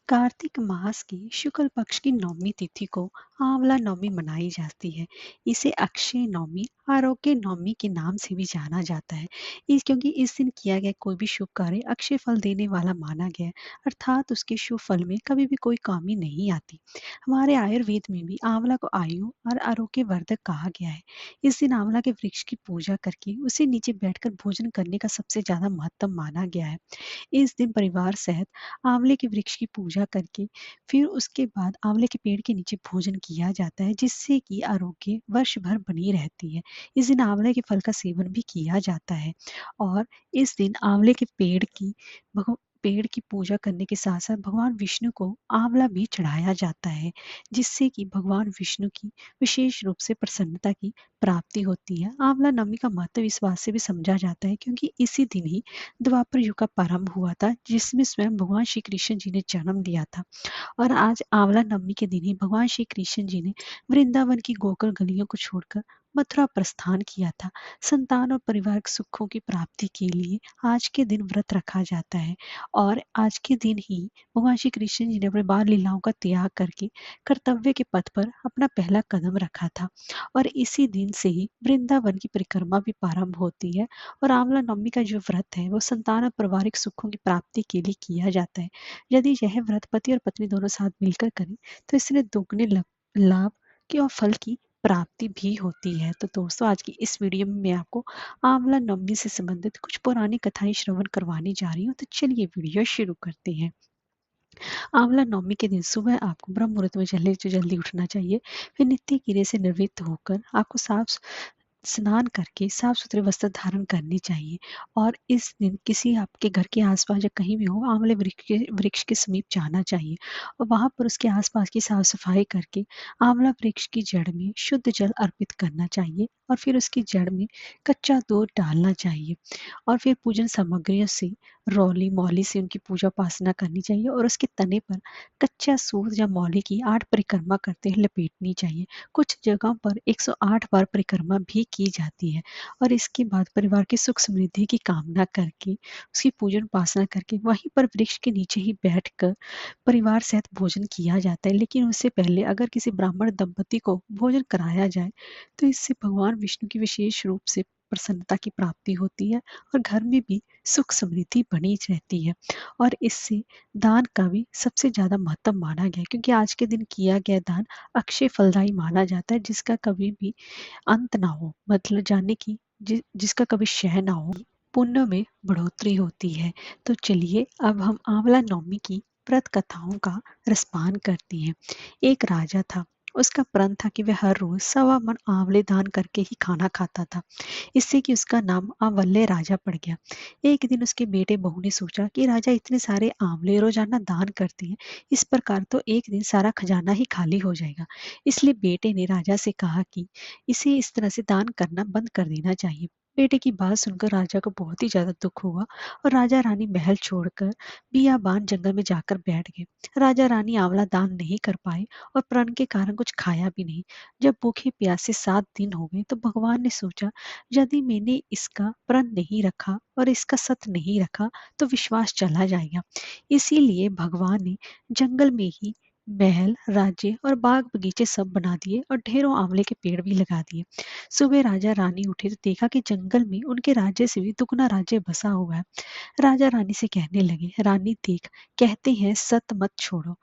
कार्तिक मास की शुक्ल पक्ष की नौमी तिथि को आंवला नवमी मनाई जाती है। इसे अक्षय नवमी, आरोग्य नवमी के नाम से भी जाना जाता है। इस क्योंकि इस दिन किया गया कोई भी शुभ कार्य अक्षय फल देने वाला माना गया है, अर्थात उसके शुभ फल में कभी भी कोई कमी नहीं आती। हमारे आयुर्वेद में भी आंवला को आयु और आरोग्य वर्धक कहा गया है। इस दिन आंवला के वृक्ष की पूजा करके उसे नीचे बैठकर भोजन करने का सबसे ज्यादा महत्व माना गया है। इस दिन परिवार सहित आंवले के वृक्ष की पूजा करके फिर उसके बाद आंवले के पेड़ के नीचे भोजन किया जाता है, जिससे कि आरोग्य वर्ष भर बनी रहती है। इस दिन आंवले के फल का सेवन भी किया जाता है और इस दिन आंवले के पेड़ की पूजा करने के साथ साथ भगवान विष्णु को आंवला भी चढ़ाया जाता है, जिससे कि भगवान विष्णु की विशेष रूप से प्रसन्नता की प्राप्ति होती है। आंवला नवमी का महत्व इस बात से भी समझा जाता है क्योंकि इसी दिन ही द्वापर युग का प्रारंभ हुआ था, जिसमें स्वयं भगवान श्री कृष्ण जी ने जन्म लिया था। और आज आंवला नवमी के दिन ही भगवान श्री कृष्ण जी ने वृंदावन की गोकुल गलियों को छोड़कर मथुरा प्रस्थान किया था। संतान और पारिवारिक सुखों की प्राप्ति के लिए आज के दिन व्रत रखा जाता है और आज के दिन ही भगवान श्री कृष्ण जी ने अपने बाल लीलाओं का त्याग करके कर्तव्य के पथ पर अपना पहला कदम रखा था। और इसी दिन से ही वृंदावन की परिक्रमा भी प्रारंभ होती है। और आंवला नवमी का जो व्रत है वो संतान और पारिवारिक सुखों की प्राप्ति के लिए किया जाता है। यदि यह व्रत पति और पत्नी दोनों साथ मिलकर करें तो इससे दोगुने लाभ की और फल की प्राप्ति भी होती है। तो दोस्तों, आज की इस वीडियो में मैं आपको आंवला नवमी से संबंधित कुछ पुरानी कथाएं श्रवण करवाने जा रही हूँ। तो चलिए वीडियो शुरू करते हैं। आंवला नवमी के दिन सुबह आपको ब्रह्म मुहूर्त में जल्दी से जल्दी उठना चाहिए। फिर नित्य क्रिया से निवृत्त होकर आपको साफ स्नान करके साफ सुथरे वस्त्र धारण करने चाहिए। और इस दिन किसी आपके घर के आसपास या कहीं भी हो आंवले वृक्ष के समीप जाना चाहिए और वहां पर उसके आसपास की साफ सफाई करके आंवला वृक्ष की जड़ में शुद्ध जल अर्पित करना चाहिए और फिर उसकी जड़ में कच्चा दूध डालना चाहिए। और फिर पूजन सामग्रियों से रौली मौली से उनकी पूजा उपासना करनी चाहिए और उसके तने पर कच्चा सूत या मौली की 8 परिक्रमा करते हुए लपेटनी चाहिए। कुछ जगहों पर 108 बार परिक्रमा भी की जाती है। और इसके बाद परिवार की सुख समृद्धि की कामना करके उसकी पूजन उपासना करके वहीं पर वृक्ष के नीचे ही बैठकर परिवार सहित भोजन किया जाता है। लेकिन उससे पहले अगर किसी ब्राह्मण दंपति को भोजन कराया जाए तो इससे भगवान विष्णु की विशेष रूप से प्रसन्नता की प्राप्ति होती है और घर में भी सुख समृद्धि बनी रहती है। और इससे दान का भी सबसे ज्यादा महत्व माना गया है, क्योंकि आज के दिन किया गया दान अक्षय फलदायी माना जाता है, जिसका कभी भी अंत ना हो, मतलब जाने की जिसका कभी क्षय ना हो, पुण्य में बढ़ोतरी होती है। तो चलिए अब हम आंवला नवमी की व्रत कथाओं का रसपान करती हैं। एक राजा था। उसका प्रण था कि वह हर रोज 1.25 मन आंवले दान करके ही खाना खाता था। इससे कि उसका नाम आंवल्य राजा पड़ गया। एक दिन उसके बेटे बहू ने सोचा कि राजा इतने सारे आंवले रोजाना दान करते हैं, इस प्रकार तो एक दिन सारा खजाना ही खाली हो जाएगा। इसलिए बेटे ने राजा से कहा कि इसे इस तरह से दान करना बंद कर देना चाहिए। बेटे की बात सुनकर राजा को बहुत ही ज्यादा दुख हुआ और राजा रानी महल छोड़कर बियाबान जंगल में जाकर बैठ गए। राजा रानी आंवला दान नहीं कर पाए और प्रण के कारण कुछ खाया भी नहीं। जब भूखे प्यासे 7 दिन हो गए तो भगवान ने सोचा, यदि मैंने इसका प्रण नहीं रखा और इसका सत नहीं रखा तो विश्वास चला जाएगा। इसीलिए भगवान ने जंगल में ही महल राज्य और बाग बगीचे सब बना दिए और ढेरों आंवले के पेड़ भी लगा दिए। सुबह राजा रानी उठे तो देखा कि जंगल में उनके राज्य से भी दुगना राज्य बसा हुआ है। राजा रानी से कहने लगे, रानी देख, कहते हैं सत मत छोड़ो,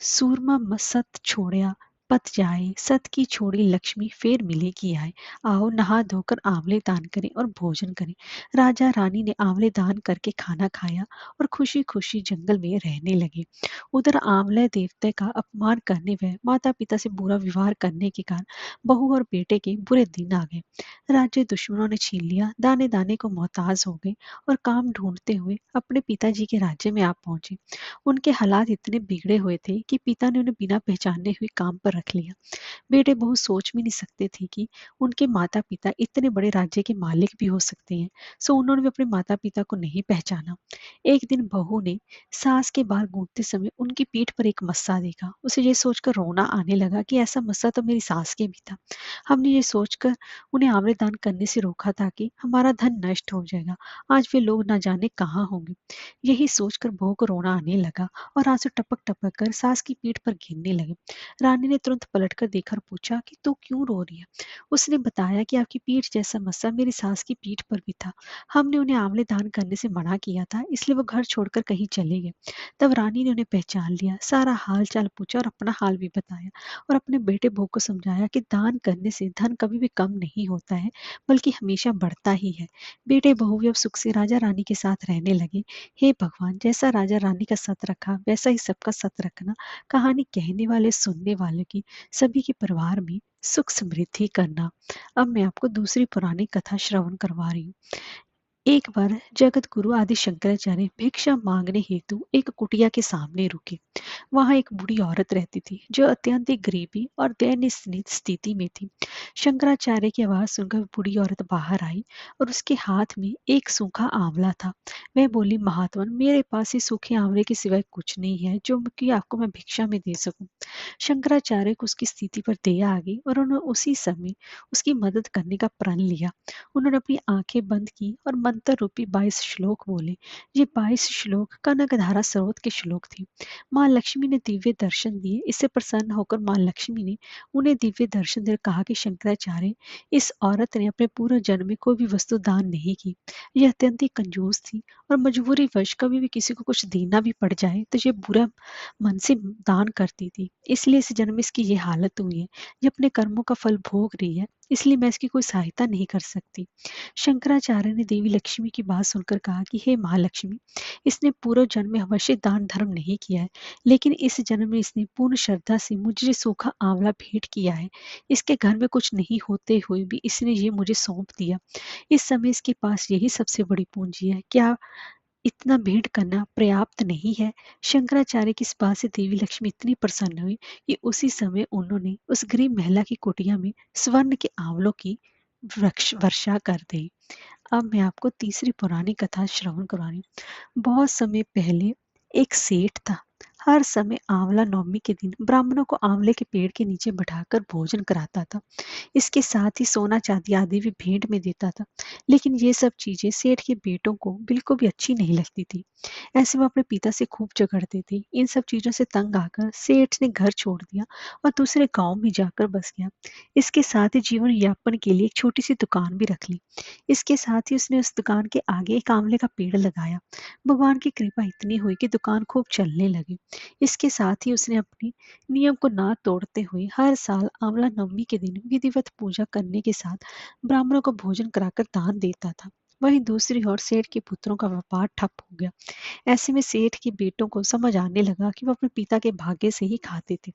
सूरमा सत छोड़या पत जाए, सत की छोड़ी लक्ष्मी फेर मिलेगी आए। आओ नहा धोकर आंवले दान करें और भोजन करें। राजा रानी ने आंवले दान करके खाना खाया और खुशी खुशी जंगल में रहने लगे। उधर आंवले देवते का अपमान करने व माता पिता से बुरा व्यवहार करने के कारण बहू और बेटे के बुरे दिन आ गए। राज्य दुश्मनों ने छीन लिया, दाने दाने को मोहताज हो गए और काम ढूंढते हुए अपने पिताजी के राज्य में आ पहुंचे। उनके हालात इतने बिगड़े हुए थे कि पिता ने उन्हें बिना पहचाने हुए काम पर रख लिया। बेटे बहू सोच भी नहीं सकते थे कि उनके माता पिता इतने बड़े राज्य के मालिक भी हो सकते हैं। सो उन्होंने भी अपने माता पिता को नहीं पहचाना। एक दिन बहू ने सास के बाल गूंथते समय उनकी पीठ पर एक मस्सा देखा। उसे ये सोचकर रोना आने लगा कि ऐसा मस्सा तो मेरी सास के भी था। हमने ये सोचकर उन्हें आंवले दान करने से रोका था कि हमारा धन नष्ट हो जाएगा। आज वे लोग ना जाने कहाँ होंगे। यही सोचकर बहू को रोना आने लगा और आंसू टपक टपक कर सास की पीठ पर गिरने लगे। रानी ने तुरंत पलटकर देखा और पूछा कि तू क्यों रो रही है? उसने बताया कि आपकी पीठ जैसा मस्सा मेरी सास की पीठ पर भी था। हमने उन्हें आंवले दान करने से मना किया था, इसलिए वो घर छोड़कर कहीं चले गए। तब रानी ने उन्हें पहचान लिया, सारा हाल चाल पूछा और अपना हाल भी बताया और अपने बेटे बहू को समझाया कि दान करने से धन कभी भी कम नहीं होता है, बल्कि हमेशा बढ़ता ही है। बेटे बहू भी अब सुख से राजा रानी के साथ रहने लगे। हे भगवान, जैसा राजा रानी का सत रखा वैसा ही सबका सत रखना। कहानी कहने वाले सुनने वाले की सभी के परिवार में सुख समृद्धि करना। अब मैं आपको दूसरी पुरानी कथा श्रवण करवा रही हूँ। एक बार जगत गुरु आदि शंकराचार्य भिक्षा मांगने हेतु एक कुटिया के सामने रुके। वहां एक बूढ़ी औरत रहती थी जो अत्यंत ही गरीबी और दयनीय स्थिति में थी। शंकराचार्य की आवाज सुनकर बूढ़ी औरत बाहर आई और उसके हाथ में एक सूखा आंवला था। वह बोली, महात्मन, मेरे पास इस सूखे आंवले के सिवाय कुछ नहीं है जो कि आपको मैं भिक्षा में दे सकूं। शंकराचार्य को उसकी स्थिति पर दया आ गई और उन्होंने उसी समय उसकी मदद करने का प्रण लिया। उन्होंने अपनी आंखें बंद की और मंत्र रूपी 22 श्लोक बोले। ये 22 श्लोक कनकधारा स्रोत के श्लोक थे। माँ लक्ष्मी ने दिव्य दर्शन दिए। इससे प्रसन्न होकर माँ लक्ष्मी ने उन्हें दिव्य दर्शन देकर कहा कि शंकराचार्य, इस औरत ने अपने पूरे जन्म में कोई भी वस्तु दान नहीं की। यह अत्यंत ही कंजूस थी और मजबूरी वश कभी भी किसी को कुछ देना भी पड़ जाए तो ये बुरा मन से दान करती थी। इसलिए इस जन्म में इसकी ये हालत हुई है। ये अपने कर्मों का फल भोग रही है, इसलिए मैं इसकी कोई सहायता नहीं कर सकती। शंकराचार्य ने देवी लक्ष्मी की बात सुनकर कहा कि हे महालक्ष्मी, इसने पूर्व जन्म में अवश्य दान धर्म नहीं किया है, लेकिन इस जन्म में इसने पूर्ण श्रद्धा से मुझे सूखा आंवला भेंट किया है। इसके घर में कुछ नहीं होते हुए भी इसने ये मुझे सौंप दिया। इस समय इसके पास यही सबसे बड़ी पूंजी है। क्या इतना भेंट करना पर्याप्त नहीं है? शंकराचार्य की इस बात से देवी लक्ष्मी इतनी प्रसन्न हुई कि उसी समय उन्होंने उस गरीब महिला की कुटिया में स्वर्ण के आंवलों की वृक्ष वर्षा कर दी। अब मैं आपको तीसरी पुरानी कथा श्रवण करवानी हूँ। बहुत समय पहले एक सेठ था। हर समय आंवला नवमी के दिन ब्राह्मणों को आंवले के पेड़ के नीचे बैठाकर भोजन कराता था। इसके साथ ही सोना चांदी आदि भी भेंट में देता था। लेकिन ये सब चीजें सेठ के बेटों को बिल्कुल भी अच्छी नहीं लगती थी। ऐसे वो अपने पिता से खूब झगड़ते थे। इन सब चीजों से तंग आकर सेठ ने घर छोड़ दिया और दूसरे गांव में जाकर बस गया। इसके साथ ही जीवन यापन के लिए एक छोटी सी दुकान भी रख ली। इसके साथ ही उसने उस दुकान के आगे एक आंवले का पेड़ लगाया। भगवान की कृपा इतनी हुई कि दुकान खूब चलने लगी। इसके साथ ही उसने अपनी नियम को ना तोड़ते हुए हर साल आंवला नवमी के दिन विधिवत पूजा करने के साथ ब्राह्मणों को भोजन कराकर दान देता था। वहीं दूसरी ओर सेठ के पुत्रों का व्यापार ठप हो गया। ऐसे में सेठ के बेटों को समझ आने लगा कि वो अपने पिता के भाग्य से ही खाते थे।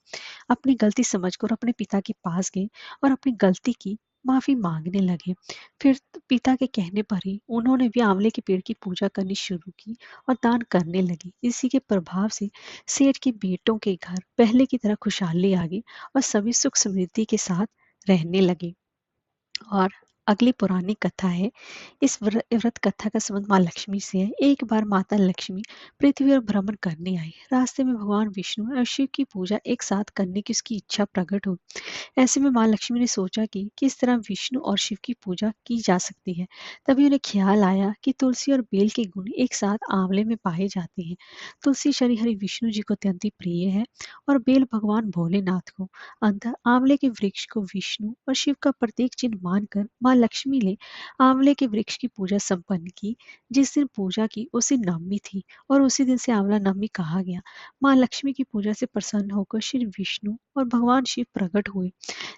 अपनी गलती समझकर अपने पिता के पास गए और अपनी गलती की माफी मांगने लगे। फिर पिता के कहने पर ही उन्होंने भी आंवले के पेड़ की पूजा करनी शुरू की और दान करने लगी। इसी के प्रभाव से सेठ के बेटों के घर पहले की तरह खुशहाली आ गई और सभी सुख समृद्धि के साथ रहने लगे। और अगली पुरानी कथा है। इस व्रत कथा का संबंध माँ लक्ष्मी से है। एक बार माता लक्ष्मी पृथ्वी पर भ्रमण करने आई। रास्ते में भगवान विष्णु और शिव की पूजा एक साथ करने की उसकी इच्छा प्रकट हुई। ऐसे में माँ लक्ष्मी ने सोचा कि किस तरह विष्णु और शिव की पूजा की जा सकती है। तभी उन्हें ख्याल आया कि तुलसी और बेल के गुण एक साथ आंवले में पाए जाते हैं। तुलसी श्री हरि विष्णु जी को अत्यंत ही प्रिय है और बेल भगवान भोलेनाथ को। अंततः आंवले के वृक्ष को विष्णु और शिव का प्रतीक चिन्ह मानकर माँ लक्ष्मी ने आंवले के वृक्ष की पूजा संपन्न की। जिस दिन पूजा की उस दिन नवमी थी और उसी दिन से आंवला नवमी कहा गया। माँ लक्ष्मी की पूजा से प्रसन्न होकर श्री विष्णु और भगवान शिव प्रकट हुए।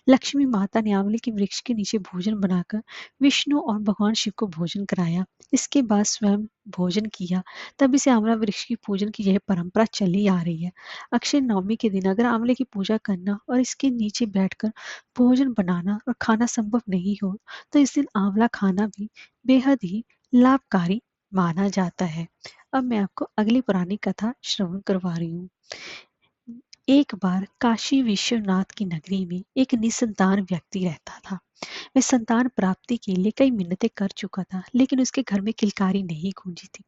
लक्ष्मी माता ने आंवले के वृक्ष के नीचे भोजन बनाकर विष्णु और भगवान शिव को भोजन कराया। इसके बाद स्वयं भोजन किया। तभी से आंवला वृक्ष की पूजन की यह परंपरा चली आ रही है। अक्षय नवमी के दिन अगर आंवले की पूजा करना और इसके नीचे बैठकर भोजन बनाना और खाना संभव नहीं हो तो इस दिन आंवला खाना भी बेहद ही लाभकारी माना जाता है। अब मैं आपको अगली पुरानी कथा श्रवण करवा रही हूँ। एक बार काशी विश्वनाथ की नगरी में एक निसंतान व्यक्ति रहता था। वह संतान प्राप्ति के लिए कई मिन्नतें कर चुका था, लेकिन उसके घर में किलकारी नहीं गूंजी थी।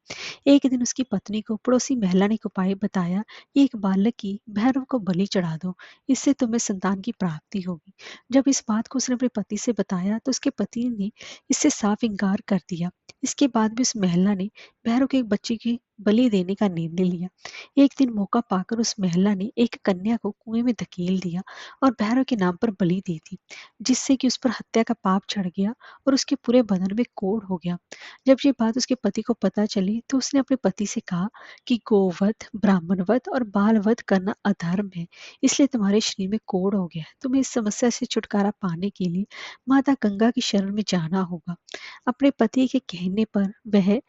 एक दिन उसकी पत्नी को पड़ोसी महिला ने एक उपाय बताया कि एक बालक की भैरव को बलि चढ़ा दो, इससे तुम्हें संतान की प्राप्ति होगी। जब इस बात को उसने अपने पति से बताया तो उसके पति ने इससे साफ इनकार कर दिया। इसके बाद भी उस महिला ने भैरव के एक बच्चे की बलि देने का निर्णय लिया। एक दिन मौका पाकर उस महिला ने एक कन्या को कुएं में धकेल दिया और भैरव के नाम पर बलि दे दी, जिससे कि उस पर हत्या का पाप चढ़ गया और उसके पूरे बदन में कोढ़ हो गया। जब ये बात उसके पति को पता चली तो उसने अपने पति से कहा कि गोवध, ब्राह्मणवध और बालवध करना अधर्म है, इसलिए तुम्हारे शरीर में कोढ़ हो गया है। तुम्हें इस समस्या से छुटकारा पाने के लिए माता गंगा की शरण में जाना होगा। अपने पति के कहने पर वह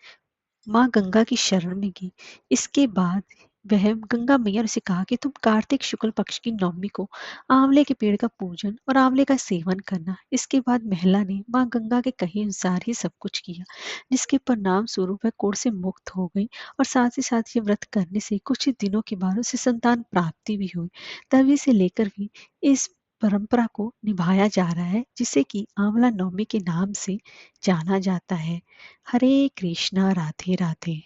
माँ गंगा की शरण में गई। इसके बाद वह गंगा मैया ने उसे कहा कि तुम कार्तिक शुक्ल पक्ष की नवमी को आंवले के पेड़ का पूजन और आंवले का सेवन करना। इसके बाद महिला ने माँ गंगा के कहे अनुसार ही सब कुछ किया, जिसके परिणाम स्वरूप वह कोढ़ से मुक्त हो गई और साथ ही साथ ये व्रत करने से कुछ ही दिनों के बाद उसे संतान प्राप्ति भी हुई। तभी से लेकर भी इस परंपरा को निभाया जा रहा है, जिसे कि आंवला नवमी के नाम से जाना जाता है। हरे कृष्णा, राधे राधे।